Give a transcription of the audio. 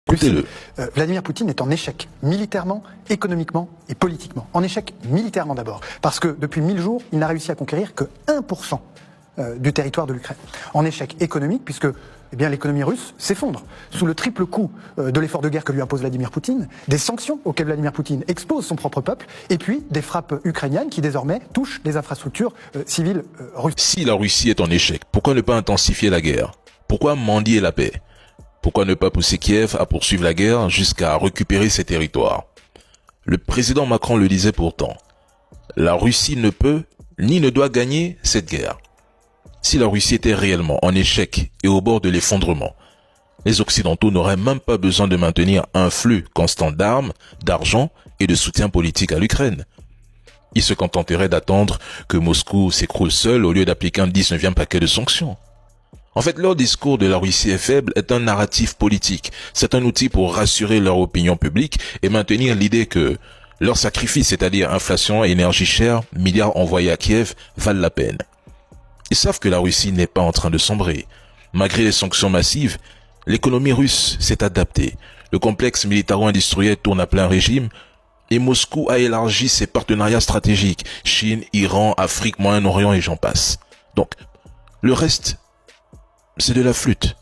Écoutez-le. Vladimir Poutine est en échec, militairement, économiquement et politiquement. En échec militairement d'abord, parce que depuis 1000 jours, il n'a réussi à conquérir que 1% du territoire de l'Ukraine. En échec économique, puisque l'économie russe s'effondre sous le triple coup de l'effort de guerre que lui impose Vladimir Poutine, des sanctions auxquelles Vladimir Poutine expose son propre peuple, et puis des frappes ukrainiennes qui désormais touchent les infrastructures civiles russes. Si la Russie est en échec, pourquoi ne pas intensifier la guerre? Pourquoi mendier la paix? Pourquoi ne pas pousser Kiev à poursuivre la guerre jusqu'à récupérer ses territoires? Le président Macron le disait pourtant. La Russie ne peut ni ne doit gagner cette guerre. Si la Russie était réellement en échec et au bord de l'effondrement, les Occidentaux n'auraient même pas besoin de maintenir un flux constant d'armes, d'argent et de soutien politique à l'Ukraine. Ils se contenteraient d'attendre que Moscou s'écroule seul au lieu d'appliquer un 19e paquet de sanctions. En fait, leur discours de la Russie est faible est un narratif politique. C'est un outil pour rassurer leur opinion publique et maintenir l'idée que leur sacrifice, c'est-à-dire inflation, énergie chère, milliards envoyés à Kiev, valent la peine. Ils savent que la Russie n'est pas en train de sombrer. Malgré les sanctions massives, l'économie russe s'est adaptée. Le complexe militaro-industriel tourne à plein régime et Moscou a élargi ses partenariats stratégiques. Chine, Iran, Afrique, Moyen-Orient et j'en passe. Donc, le reste, c'est de la flûte.